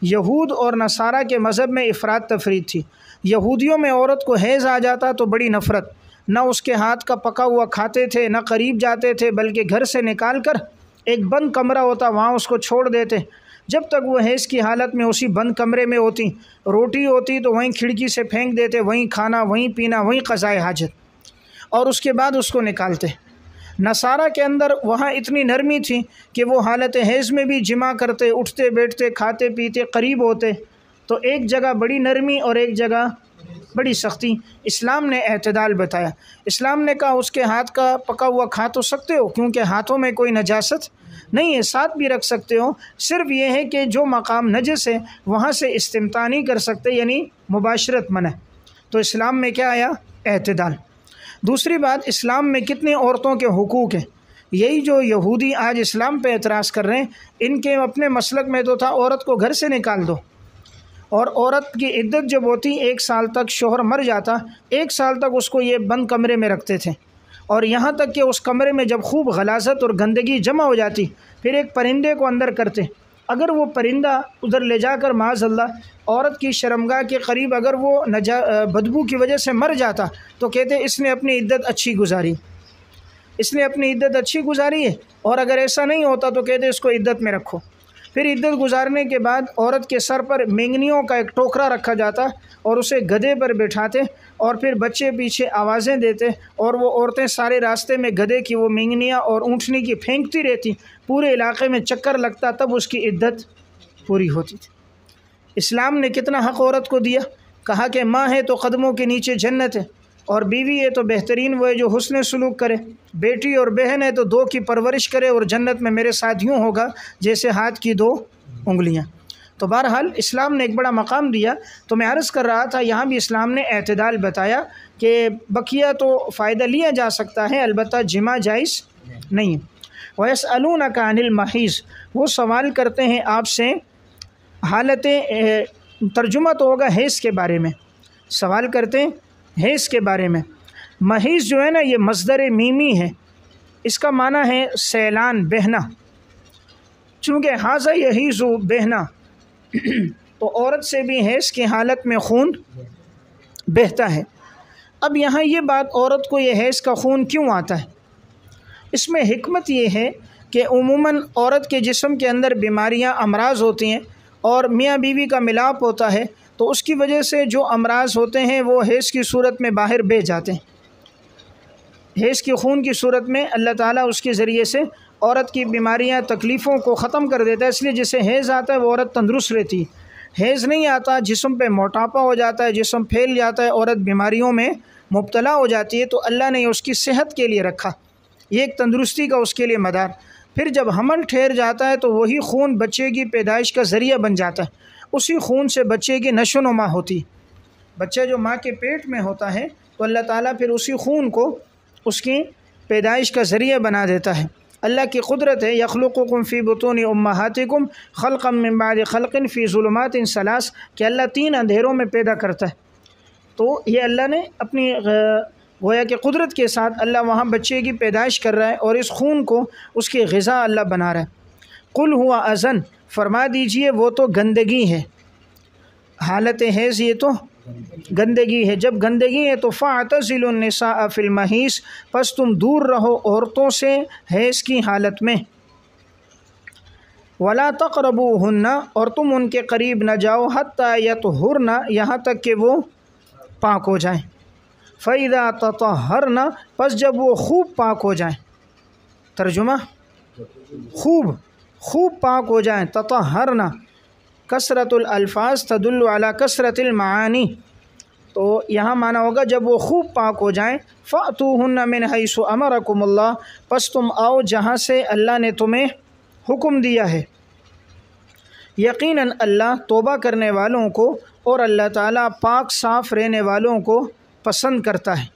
یہود اور نصارہ کے مذہب میں افراط تفرید تھی، یہودیوں میں عورت کو حیض آ جاتا تو بڑی نفرت، نہ اس کے ہاتھ کا پکا ہوا کھاتے تھے، نہ قریب جاتے تھے، بلکہ گھر سے نکال کر ایک بند کمرہ ہوتا وہاں اس کو چھوڑ دیتے، جب تک وہ حیض کی حالت میں اسی بند کمرے میں ہوتی، روٹی ہوتی تو وہیں کھڑکی سے پھینک دیتے، وہیں کھانا، وہیں پینا، وہیں قضائے حاجت، اور اس کے بعد اس کو نکالتے۔ نصارہ کے اندر وہاں اتنی نرمی تھی کہ وہ حالت حیض میں بھی جماع کرتے، اٹھتے بیٹھتے، کھاتے پیتے، قریب ہوتے، تو ایک جگہ بڑی نرمی اور ایک جگہ بڑی سختی۔ اسلام نے اعتدال بتایا، اسلام نے کہا اس کے ہاتھ کا پکا ہوا کھا تو سکتے ہو کیونکہ ہاتھوں میں کوئی نجاست نہیں ہے، ساتھ بھی رکھ سکتے ہو، صرف یہ ہے کہ جو مقام نجس ہے وہاں سے استمتاع نہیں کر سکتے، یعنی مباشرت منع۔ تو اسلام میں کیا آیا؟ اعتدال۔ دوسری بات، اسلام میں کتنی عورتوں کے حقوق ہیں۔ یہی جو یہودی آج اسلام پہ اعتراض کر رہے ہیں، ان کے اپنے مسلک میں تو تھا عورت کو گھر سے نکال دو، اور عورت کی عدت جب ہوتی 1 سال تک، شوہر مر جاتا 1 سال تک اس کو یہ بند کمرے میں رکھتے تھے، اور یہاں تک کہ اس کمرے میں جب خوب غلاظت اور گندگی جمع ہو جاتی پھر ایک پرندے کو اندر کرتے، اگر وہ پرندہ ادھر لے جا کر معاذ اللہ عورت کی شرمگاہ کے قریب اگر وہ بدبو کی وجہ سے مر جاتا تو کہتے اس نے اپنی عدت اچھی گزاری، اس نے اپنی عدت اچھی گزاری ہے، اور اگر ایسا نہیں ہوتا تو کہتے اس کو عدت میں رکھو۔ پھر عدت گزارنے کے بعد عورت کے سر پر مینگنیوں کا ایک ٹوکرا رکھا جاتا اور اسے گدھے پر بٹھاتے، اور پھر بچے پیچھے آوازیں دیتے، اور وہ عورتیں سارے راستے میں گدھے کی وہ مینگنیاں اور اونٹنی کی پھینکتی رہتی، پورے علاقے میں چکر لگتا، تب اس کی عدت پوری ہوتی تھی۔ اسلام نے کتنا حق عورت کو دیا، کہا کہ ماں ہے تو قدموں کے نیچے جنت ہے، اور بیوی ہے تو بہترین وہ ہے جو حسن سلوک کرے، بیٹی اور بہن ہے تو 2 کی پرورش کرے، اور جنت میں میرے ساتھ یوں ہوگا جیسے ہاتھ کی 2 انگلیاں۔ تو بہرحال اسلام نے ایک بڑا مقام دیا۔ تو میں عرض کر رہا تھا یہاں بھی اسلام نے اعتدال بتایا کہ بقیہ تو فائدہ لیا جا سکتا ہے، البتہ جمع جائز نہیں۔ وَيَسْأَلُونَكَ عَنِ الْمَحِيضِ، وہ سوال کرتے ہیں آپ سے حالت، ترجمہ تو ہوگا حیض کے بارے میں، سوال کرتے ہیں حیض کے بارے میں۔ محیض جو ہے نا یہ مصدر میمی ہے، اس کا معنی ہے سیلان، بہنا، چونکہ حاضہ یحیض بہنا تو عورت سے بھی حیض کی حالت میں خون بہتا ہے۔ اب یہاں یہ بات عورت کو یہ حیض کا خون کیوں آتا ہے، اس میں حکمت یہ ہے کہ عموماً عورت کے جسم کے اندر بیماریاں، امراض ہوتی ہیں، اور میاں بیوی کا ملاپ ہوتا ہے، تو اس کی وجہ سے جو امراض ہوتے ہیں وہ حیض کی صورت میں باہر بہہ جاتے ہیں۔ حیض کی خون کی صورت میں اللہ تعالیٰ اس کے ذریعے سے عورت کی بیماریاں، تکلیفوں کو ختم کر دیتا ہے، اس لیے جسے حیض آتا ہے وہ عورت تندرست رہتی ہے۔ حیض نہیں آتا جسم پہ موٹاپا ہو جاتا ہے، جسم پھیل جاتا ہے، عورت بیماریوں میں مبتلا ہو جاتی ہے، تو اللہ نے اس کی صحت کے لیے رکھا، یہ ایک تندرستی کا اس کے لیے مدار۔ پھر جب حمل ٹھہر جاتا ہے تو وہی خون بچے کی پیدائش کا ذریعہ بن جاتا ہے، اسی خون سے بچے کی نشو و نما ہوتی، بچہ جو ماں کے پیٹ میں ہوتا ہے تو اللہ تعالیٰ پھر اسی خون کو اس کی پیدائش کا ذریعہ بنا دیتا ہے۔ اللہ کی قدرت ہے، یخلقکم فی بطون امہاتکم خلقا من بعد خلق فی ظلمات 3 کہ اللہ 3 اندھیروں میں پیدا کرتا ہے۔ تو یہ اللہ نے اپنی گویا کہ قدرت کے ساتھ اللہ وہاں بچے کی پیدائش کر رہا ہے، اور اس خون کو اس کی غذا اللہ بنا رہا ہے۔ قل هو اذن، فرما دیجئے وہ تو گندگی ہے، حالت حیض یہ تو گندگی ہے، جب گندگی ہے تو فاعتزلوا النساء فی المحیض، پس تم دور رہو عورتوں سے حیض کی حالت میں۔ ولا تقربوہن، اور تم ان کے قریب نہ جاؤ، حتی یطہرن، یہاں تک کہ وہ پاک ہو جائیں۔ فَإِذَا تَطَهَّرْنَ، پس جب وہ خوب پاک ہو جائیں، ترجمہ خوب پاک ہو جائیں، تطہرن، کثرت الالفاظ تدل علی کثرت المعانی، تو یہاں معنی ہوگا جب وہ خوب پاک ہو جائیں، فَأْتُوهُنَّ مِنْ حَيْثُ أَمَرَكُمُ اللَّهُ، پس تم آؤ جہاں سے اللہ نے تمہیں حکم دیا ہے۔ یقیناً اللہ توبہ کرنے والوں کو اور اللہ تعالیٰ پاک صاف رہنے والوں کو پسند کرتا ہے۔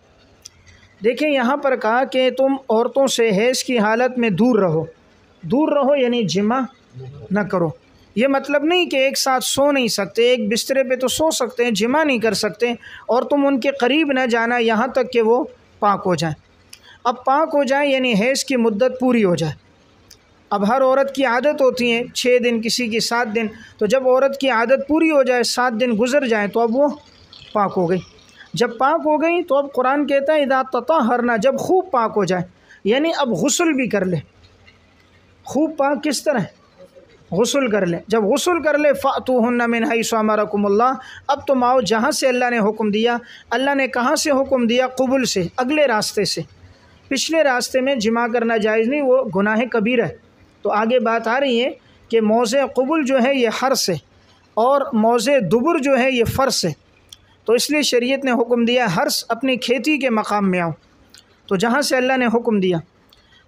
دیکھیں یہاں پر کہا کہ تم عورتوں سے حیض کی حالت میں دور رہو یعنی جمع نہ کرو۔ یہ مطلب نہیں کہ ایک ساتھ سو نہیں سکتے، ایک بسترے پہ تو سو سکتے ہیں، جمع نہیں کر سکتے، اور تم ان کے قریب نہ جانا یہاں تک کہ وہ پاک ہو جائیں۔ اب پاک ہو جائیں یعنی حیض کی مدت پوری ہو جائے۔ اب ہر عورت کی عادت ہوتی ہے 6 دن، کسی کی 7 دن، تو جب عورت کی عادت پوری ہو جائے، 7 دن گزر جائیں تو اب وہ پاک ہو گئی۔ جب پاک ہو گئی تو اب قرآن کہتا ہے اذا تطہرنا، جب خوب پاک ہو جائے، یعنی اب غسل بھی کر لے۔ خوب پاک کس طرح؟ غسل کر لے۔ جب غسل کر لے فَأْتُوهُنَّ مِنْ حَيْثُ أَمَرَكُمُ اللَّهُ، اب تم آؤ جہاں سے اللہ نے حکم دیا۔ اللہ نے کہاں سے حکم دیا؟ قبل سے، اگلے راستے سے۔ پچھلے راستے میں جمع کرنا جائز نہیں، وہ گناہ کبیرہ ہے۔ تو آگے بات آ رہی ہے کہ موضع قبل جو ہے یہ حرص ہے، اور موضع دبر جو ہے یہ فرض ہے، تو اس لیے شریعت نے حکم دیا حرص اپنی کھیتی کے مقام میں آؤ، تو جہاں سے اللہ نے حکم دیا۔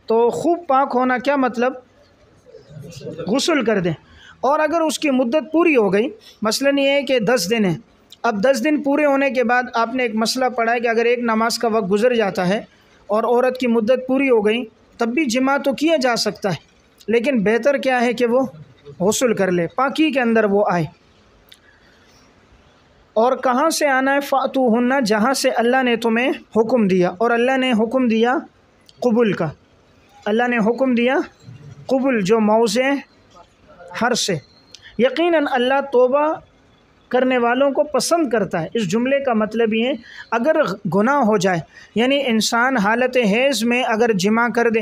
تو خوب پاک ہونا کیا مطلب؟ غسل کر دیں، اور اگر اس کی مدت پوری ہو گئی، مثلاً یہ ہے کہ 10 دن ہے، اب 10 دن پورے ہونے کے بعد آپ نے ایک مسئلہ پڑھا ہے کہ اگر ایک نماز کا وقت گزر جاتا ہے اور عورت کی مدت پوری ہو گئی تب بھی جماع تو کیا جا سکتا ہے، لیکن بہتر کیا ہے کہ وہ غسل کر لے، پاکی کے اندر وہ آئے۔ اور کہاں سے آنا ہے؟ فَأْتُوهُنَّ، جہاں سے اللہ نے تمہیں حکم دیا، اور اللہ نے حکم دیا قبول کا، اللہ نے حکم دیا قبول، جو موضع ہر سے۔ یقیناً اللہ توبہ کرنے والوں کو پسند کرتا ہے۔ اس جملے کا مطلب یہ ہے اگر گناہ ہو جائے، یعنی انسان حالت حیض میں اگر جماع کر دے،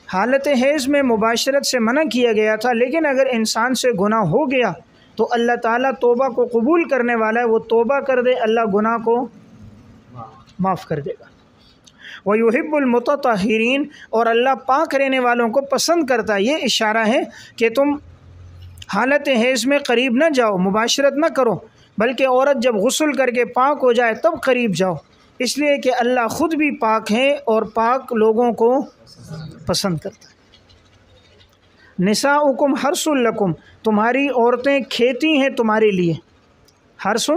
حالت حیض میں مباشرت سے منع کیا گیا تھا، لیکن اگر انسان سے گناہ ہو گیا تو اللہ تعالیٰ توبہ کو قبول کرنے والا ہے، وہ توبہ کر دے اللہ گناہ کو معاف کر دے گا۔ وَيُحِبُّ الْمُتَطَہِّرِينَ، اور اللہ پاک رہنے والوں کو پسند کرتا ہے۔ یہ اشارہ ہے کہ تم حالت حیض میں قریب نہ جاؤ، مباشرت نہ کرو، بلکہ عورت جب غسل کر کے پاک ہو جائے تب قریب جاؤ، اس لیے کہ اللہ خود بھی پاک ہے اور پاک لوگوں کو پسند کرتا ہے۔ نساؤکم حرث لکم، تمہاری عورتیں کھیتی ہیں تمہارے لیے، حرث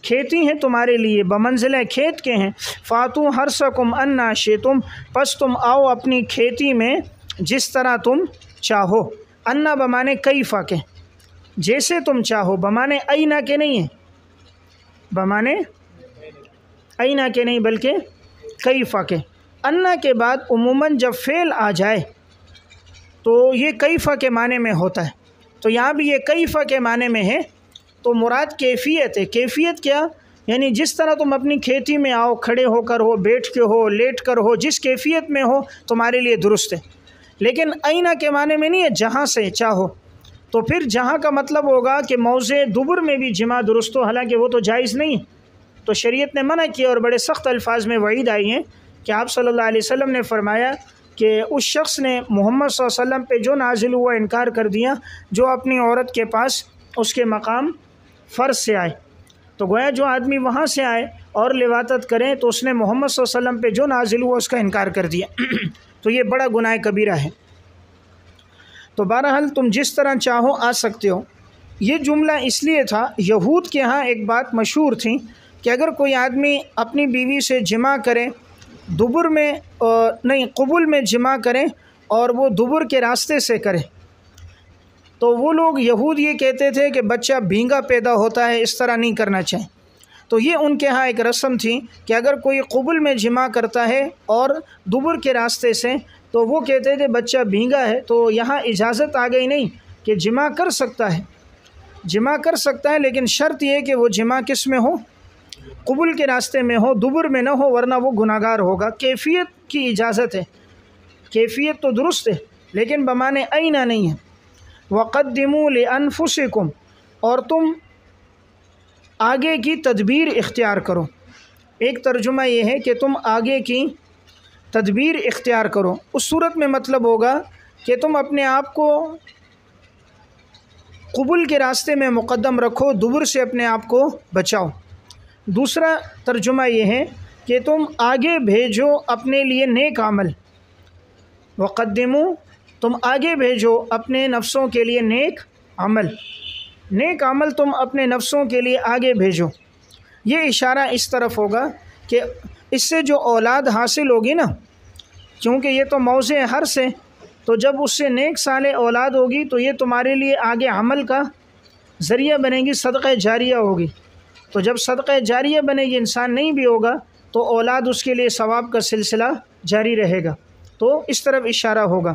کھیتی ہیں تمہارے لیے، بمنزلہ کھیت کے ہیں۔ فاتو حرثکم انا شئتم، پس تم آؤ اپنی کھیتی میں جس طرح تم چاہو۔ انا بمانے کیفا کے، جیسے تم چاہو، بمانے اینا کے نہیں ہے، بمانے اینا کے نہیں بلکہ کیفا کے۔ انا کے بعد عموماً جب فعل آ جائے تو یہ کیفا کے معنی میں ہوتا ہے، تو یہاں بھی یہ کیفا کے معنی میں ہے، تو مراد کیفیت ہے۔ کیفیت کیا؟ یعنی جس طرح تم اپنی کھیتی میں آؤ، کھڑے ہو کر ہو، بیٹھ کے ہو، لیٹ کر ہو، جس کیفیت میں ہو تمہارے لیے درست ہے۔ لیکن اینا کے معنی میں نہیں ہے جہاں سے چاہو، تو پھر جہاں کا مطلب ہوگا کہ موضع دبر میں بھی جماع درست ہو، حالانکہ وہ تو جائز نہیں ہے، تو شریعت نے منع کیا، اور بڑے سخت الفاظ میں وعید آئی ہیں کہ آپ صلی اللہ علیہ وسلم نے فرمایا کہ اس شخص نے محمد صلی اللہ علیہ وسلم پہ جو نازل ہوا انکار کر دیا جو اپنی عورت کے پاس اس کے مقام فرض سے آئے، تو گویا جو آدمی وہاں سے آئے اور لواطت کریں تو اس نے محمد صلی اللہ علیہ وسلم پہ جو نازل ہوا اس کا انکار کر دیا تو یہ بڑا گناہ کبیرہ ہے۔ تو بہرحال تم جس طرح چاہو آ سکتے ہو۔ یہ جملہ اس لیے تھا، یہود کے ہاں ایک بات مشہور تھی کہ اگر کوئی آدمی اپنی بیوی سے جماع کرے، دبر میں نہیں قبول میں جماع کرے اور وہ دبر کے راستے سے کرے، تو وہ لوگ یہود یہ کہتے تھے کہ بچہ بھینگا پیدا ہوتا ہے، اس طرح نہیں کرنا چاہیے۔ تو یہ ان کے ہاں ایک رسم تھی کہ اگر کوئی قبول میں جماع کرتا ہے اور دبر کے راستے سے تو وہ کہتے تھے بچہ بھینگا ہے، تو یہاں اجازت آ گئی نہیں کہ جماع کر سکتا ہے، جماع کر سکتا ہے، لیکن شرط یہ کہ وہ جماع کس میں ہو؟ قبول کے راستے میں ہو، دبر میں نہ ہو، ورنہ وہ گناہ گار ہوگا۔ کیفیت کی اجازت ہے، کیفیت تو درست ہے لیکن بمانے اینا نہیں ہے۔ وَقَدِّمُوا لِأَنفُسِكُمْ، اور تم آگے کی تدبیر اختیار کرو۔ ایک ترجمہ یہ ہے کہ تم آگے کی تدبیر اختیار کرو، اس صورت میں مطلب ہوگا کہ تم اپنے آپ کو قبول کے راستے میں مقدم رکھو، دبر سے اپنے آپ کو بچاؤ۔ دوسرا ترجمہ یہ ہے کہ تم آگے بھیجو اپنے لیے نیک عمل، وقدموا، تم آگے بھیجو اپنے نفسوں کے لیے نیک عمل، نیک عمل تم اپنے نفسوں کے لیے آگے بھیجو۔ یہ اشارہ اس طرف ہوگا کہ اس سے جو اولاد حاصل ہوگی نا، کیونکہ یہ تو موضع ہر سے، تو جب اس سے نیک صالح اولاد ہوگی تو یہ تمہارے لیے آگے عمل کا ذریعہ بنے گی، صدقہ جاریہ ہوگی۔ تو جب صدقہ جاریہ بنے گی، انسان نہیں بھی ہوگا تو اولاد اس کے لیے ثواب کا سلسلہ جاری رہے گا، تو اس طرف اشارہ ہوگا۔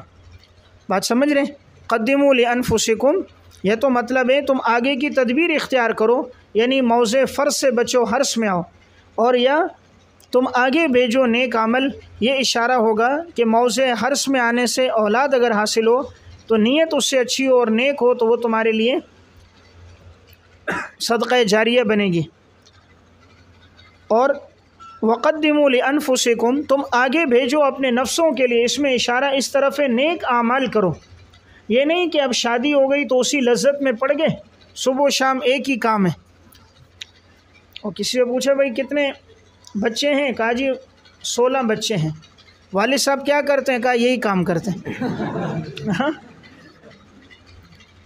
بات سمجھ رہے ہیں؟ قدموا لانفسکم، یہ تو مطلب ہے تم آگے کی تدبیر اختیار کرو، یعنی موضع فرض سے بچو، حرص میں آؤ، اور یا تم آگے بھیجو نیک عمل، یہ اشارہ ہوگا کہ موضع حرص میں آنے سے اولاد اگر حاصل ہو تو نیت اس سے اچھی ہو اور نیک ہو تو وہ تمہارے لیے صدقہ جاریہ بنے گی۔ اور وقدموا لانفسکم، تم آگے بھیجو اپنے نفسوں کے لیے، اس میں اشارہ اس طرف ہے نیک اعمال کرو۔ یہ نہیں کہ اب شادی ہو گئی تو اسی لذت میں پڑ گئے، صبح و شام ایک ہی کام ہے۔ اور کسی سے پوچھا بھائی کتنے بچے ہیں، کہا جی 16 بچے ہیں، والد صاحب کیا کرتے ہیں؟ کہا یہی کام کرتے ہیں. ہاں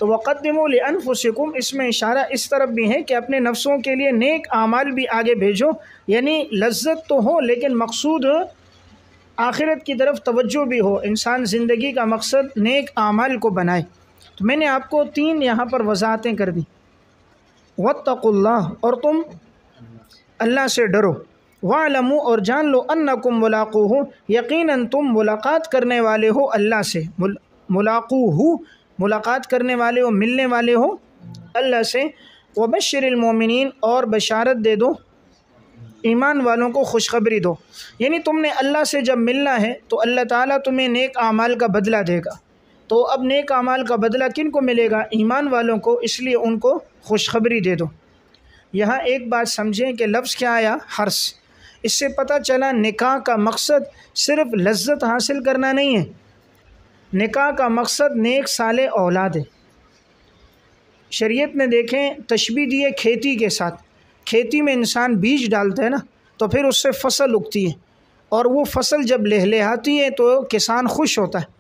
تو وقدموا لانفسکم، اس میں اشارہ اس طرف بھی ہے کہ اپنے نفسوں کے لیے نیک اعمال بھی آگے بھیجو، یعنی لذت تو ہو لیکن مقصود آخرت کی طرف توجہ بھی ہو، انسان زندگی کا مقصد نیک اعمال کو بنائے. تو میں نے آپ کو 3 یہاں پر وضاحتیں کر دیں. واتقوا اللہ، اور تم اللہ سے ڈرو. واعلموا، اور جان لو، انکم ملاقوہ، یقیناً تم ملاقات کرنے والے ہو اللہ سے. ملاقوہ، ملاقات کرنے والے ہو، ملنے والے ہو اللہ سے. وبشر المومنین، اور بشارت دے دو ایمان والوں کو، خوشخبری دو. یعنی تم نے اللہ سے جب ملنا ہے تو اللہ تعالیٰ تمہیں نیک اعمال کا بدلہ دے گا. تو اب نیک اعمال کا بدلہ کن کو ملے گا؟ ایمان والوں کو، اس لیے ان کو خوشخبری دے دو. یہاں ایک بات سمجھیں کہ لفظ کیا آیا؟ حرص. اس سے پتہ چلا نکاح کا مقصد صرف لذت حاصل کرنا نہیں ہے، نکاح کا مقصد نیک صالح اولاد ہے. شریعت نے دیکھیں تشبیہ دی ہے کھیتی کے ساتھ. کھیتی میں انسان بیج ڈالتا ہے نا، تو پھر اس سے فصل اگتی ہے، اور وہ فصل جب لہلہاتی ہے تو کسان خوش ہوتا ہے،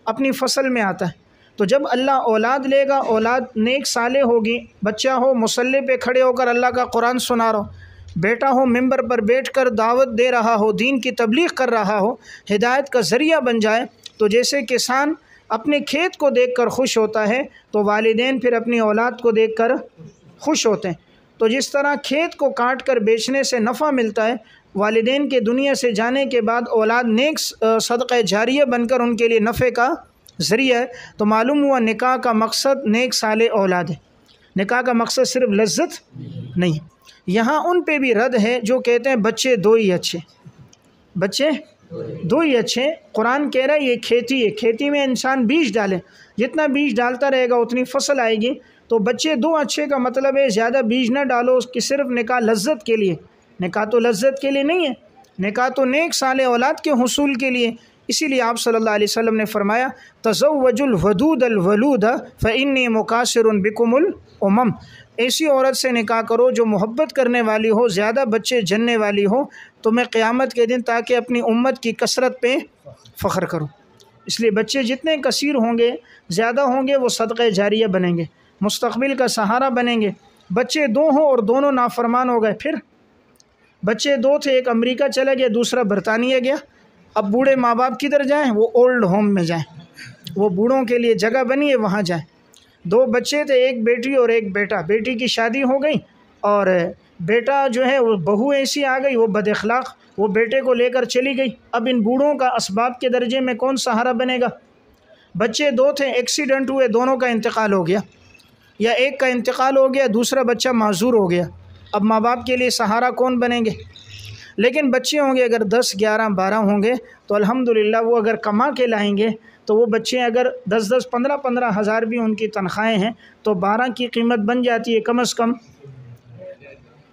اپنی فصل میں آتا ہے. تو جب اللہ اولاد لے گا، اولاد نیک صالح ہوگی، بچہ ہو مصلی پہ کھڑے ہو کر اللہ کا قرآن سنا رہا ہو، بیٹا ہو ممبر پر بیٹھ کر دعوت دے رہا ہو، دین کی تبلیغ کر رہا ہو، ہدایت کا ذریعہ بن جائے. تو جیسے کسان اپنے کھیت کو دیکھ کر خوش ہوتا ہے، تو والدین پھر اپنی اولاد کو دیکھ کر خوش ہوتے ہیں. تو جس طرح کھیت کو کاٹ کر بیچنے سے نفع ملتا ہے، والدین کے دنیا سے جانے کے بعد اولاد نیک صدقہ جاریہ بن کر ان کے لیے نفع کا ذریعہ ہے. تو معلوم ہوا نکاح کا مقصد نیک صالح اولاد ہے، نکاح کا مقصد صرف لذت نہیں. یہاں ان پہ بھی رد ہے جو کہتے ہیں بچے 2 ہی اچھے، بچے 2 ہی اچھے. قرآن کہہ رہا ہے یہ کھیتی ہے، کھیتی میں انسان بیج ڈالے، جتنا بیج ڈالتا رہے گا اتنی فصل آئے گی. تو بچے 2 اچھے کا مطلب ہے زیادہ بیج نہ ڈالو اس کی، صرف نکاح لذت کے لیے. نکاح تو لذت کے لیے نہیں ہے، نکاح تو نیک صالح اولاد کے حصول کے لیے. اسی لیے آپ صلی اللہ علیہ وسلم نے فرمایا تزوجوا الودود الولود فانی مکاثر بکم الامم. ایسی عورت سے نکاح کرو جو محبت کرنے والی ہو، زیادہ بچے جننے والی ہو، تو میں قیامت کے دن تاکہ اپنی امت کی کثرت پہ فخر کروں. اس لیے بچے جتنے کثیر ہوں گے، زیادہ ہوں گے، وہ صدقہ جاریہ بنیں گے، مستقبل کا سہارا بنیں گے. بچے 2 ہوں اور دونوں نافرمان ہو گئے، پھر بچے 2 تھے، ایک امریکہ چلا گیا، دوسرا برطانیہ گیا. اب بوڑھے ماں باپ کدھر جائیں؟ وہ اولڈ ہوم میں جائیں، وہ بوڑھوں کے لیے جگہ بنی ہے وہاں جائیں. 2 بچے تھے، ایک بیٹی اور ایک بیٹا. بیٹی کی شادی ہو گئی اور بیٹا جو ہے وہ بہو ایسی آ گئی، وہ بد اخلاق، وہ بیٹے کو لے کر چلی گئی. اب ان بوڑھوں کا اسباب کے درجے میں کون سہارا بنے گا؟ بچے 2 تھے، ایکسیڈنٹ ہوئے، دونوں کا انتقال ہو گیا، یا ایک کا انتقال ہو گیا، دوسرا بچہ معذور ہو گیا. اب ماں باپ کے لیے سہارا کون بنیں گے؟ لیکن بچے ہوں گے اگر 10 11 12 ہوں گے تو الحمدللہ وہ اگر کما کے لائیں گے تو وہ بچے اگر 10 15 ہزار بھی ان کی تنخواہیں ہیں تو 12 کی قیمت بن جاتی ہے کم از کم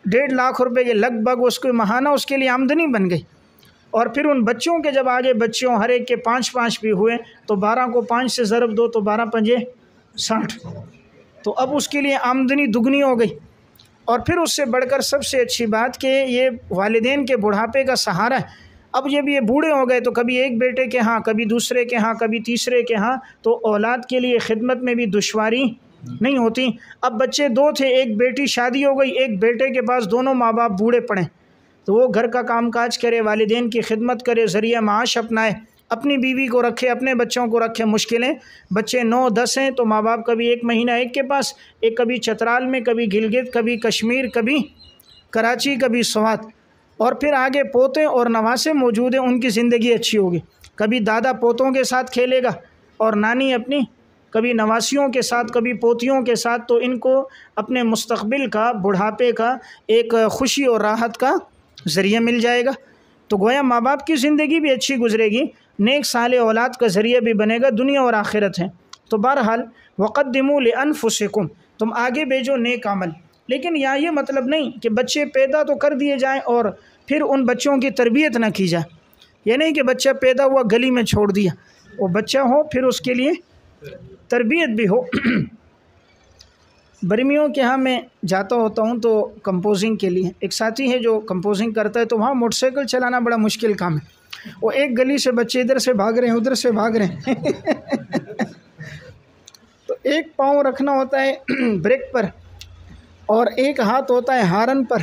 1.5 لاکھ روپے کے لگ بھگ اس کو ماہانہ اس کے لیے آمدنی بن گئی. اور پھر ان بچوں کے جب آگے بچوں ہر ایک کے 5 بھی ہوئے تو 12 کو 5 سے ضرب دو تو 12 5 60، تو اب اس کے لیے آمدنی دگنی ہو گئی. اور پھر اس سے بڑھ کر سب سے اچھی بات کہ یہ والدین کے بڑھاپے کا سہارا ہے. اب جب یہ بوڑھے ہو گئے تو کبھی ایک بیٹے کے ہاں، کبھی دوسرے کے ہاں، کبھی تیسرے کے ہاں، تو اولاد کے لیے خدمت میں بھی دشواری نہیں ہوتی. اب بچے 2 تھے، ایک بیٹی شادی ہو گئی، ایک بیٹے کے پاس، دونوں ماں باپ بوڑھے پڑے، تو وہ گھر کا کام کاج کرے، والدین کی خدمت کرے، ذریعہ معاش اپنائے، اپنی بیوی کو رکھے، اپنے بچوں کو رکھے. مشکلیں، بچے 9 10 ہیں تو ماں باپ کبھی 1 مہینہ ایک کے پاس، ایک کبھی چترال میں، کبھی گلگت، کبھی کشمیر، کبھی کراچی، کبھی سوات. اور پھر آگے پوتے اور نواسے موجود ہیں، ان کی زندگی اچھی ہوگی. کبھی دادا پوتوں کے ساتھ کھیلے گا اور نانی اپنی کبھی نواسیوں کے ساتھ، کبھی پوتیوں کے ساتھ. تو ان کو اپنے مستقبل کا، بڑھاپے کا ایک خوشی اور راحت کا ذریعہ مل جائے گا. تو گویا ماں باپ کی زندگی بھی اچھی گزرے گی، نیک صالح اولاد کا ذریعہ بھی بنے گا، دنیا اور آخرت ہے. تو بہرحال وقدموا لانفسکم، تم آگے بھیجو نیک عمل. لیکن یہاں یہ مطلب نہیں کہ بچے پیدا تو کر دیے جائیں اور پھر ان بچوں کی تربیت نہ کی جائے. یہ نہیں کہ بچہ پیدا ہوا گلی میں چھوڑ دیا، وہ بچہ ہو پھر اس کے لیے تربیت بھی ہو. برمیوں کے ہاں میں جاتا ہوتا ہوں تو کمپوزنگ کے لیے ایک ساتھی ہے جو کمپوزنگ کرتا ہے، تو وہاں موٹر سائیکل چلانا بڑا مشکل کام ہے. وہ ایک گلی سے بچے ادھر سے بھاگ رہے ہیں ادھر سے بھاگ رہے ہیں تو ایک پاؤں رکھنا ہوتا ہے بریک پر اور ایک ہاتھ ہوتا ہے ہارن پر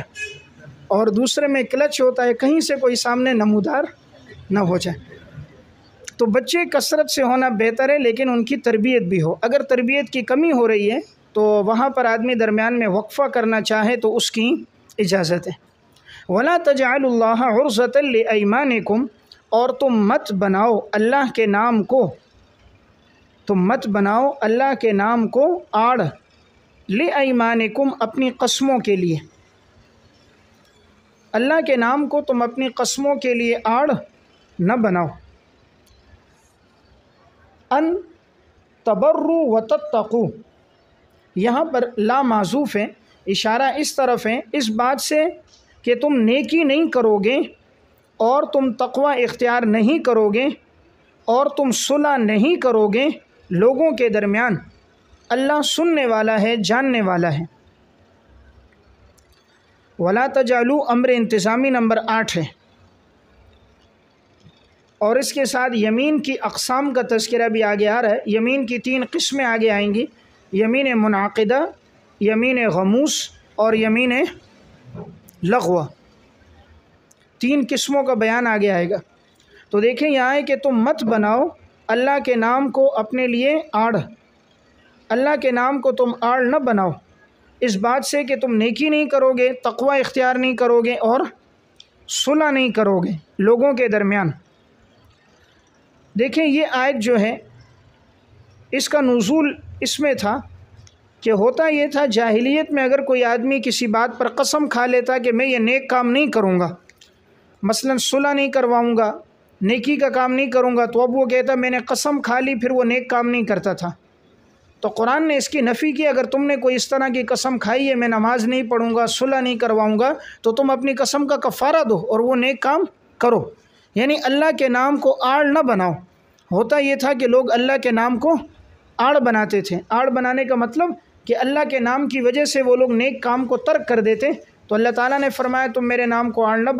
اور دوسرے میں کلچ ہوتا ہے، کہیں سے کوئی سامنے نمودار نہ ہو جائے۔ تو بچے کثرت سے ہونا بہتر ہے، لیکن ان کی تربیت بھی ہو۔ اگر تربیت کی کمی ہو رہی ہے تو وہاں پر آدمی درمیان میں وقفہ کرنا چاہے تو اس کی اجازت ہے۔ وَلَا تَجْعَلُوا اللَّهَ عُرْضَةً لِأَيْمَانِكُمْ، اور تم مت بناؤ اللہ کے نام کو، تم مت بناؤ اللہ کے نام کو آڑ، لِأَيْمَانِكُمْ، اپنی قسموں کے لیے۔ اللہ کے نام کو تم اپنی قسموں کے لیے آڑ نہ بناؤ۔ ان تبروا وتتقوا، یہاں پر لا معذوف ہے، اشارہ اس طرف ہے اس بات سے کہ تم نیکی نہیں کرو گے اور تم تقوی اختیار نہیں کرو گے اور تم صلح نہیں کرو گے لوگوں کے درمیان۔ اللہ سننے والا ہے، جاننے والا ہے۔ ولا تجعلوا امر انتظامی نمبر 8 ہے، اور اس کے ساتھ یمین کی اقسام کا تذکرہ بھی آگے آ رہا ہے۔ یمین کی 3 قسمیں آگے آئیں گی، یمین منعقدہ، یمین غموس اور یمین لغوہ، 3 قسموں کا بیان آگے آئے گا۔ تو دیکھیں یہاں ہے کہ تم مت بناؤ اللہ کے نام کو اپنے لیے آڑ، اللہ کے نام کو تم آڑ نہ بناؤ اس بات سے کہ تم نیکی نہیں کرو گے، تقوی اختیار نہیں کرو گے اور صلح نہیں کرو گے لوگوں کے درمیان۔ دیکھیں یہ آیت جو ہے اس کا نزول اس میں تھا کہ ہوتا یہ تھا جاہلیت میں اگر کوئی آدمی کسی بات پر قسم کھا لیتا کہ میں یہ نیک کام نہیں کروں گا، مثلا صلح نہیں کرواؤں گا، نیکی کا کام نہیں کروں گا، تو اب وہ کہتا میں نے قسم کھا لی، پھر وہ نیک کام نہیں کرتا تھا۔ تو قرآن نے اس کی نفی کی، اگر تم نے کوئی اس طرح کی قسم کھائی ہے میں نماز نہیں پڑھوں گا، صلح نہیں کرواؤں گا، تو تم اپنی قسم کا کفارہ دو اور وہ نیک کام کرو، یعنی اللہ کے نام کو آڑ نہ بناؤ۔ ہوتا یہ تھا کہ لوگ اللہ کے نام کو آڑ بناتے تھے۔ آڑ بنانے کا مطلب کہ اللہ کے نام کی وجہ سے وہ لوگ نیک کام کو ترک کر دیتے، تو اللہ تعالیٰ نے فرمایا تم میرے نام کو آڑ نہ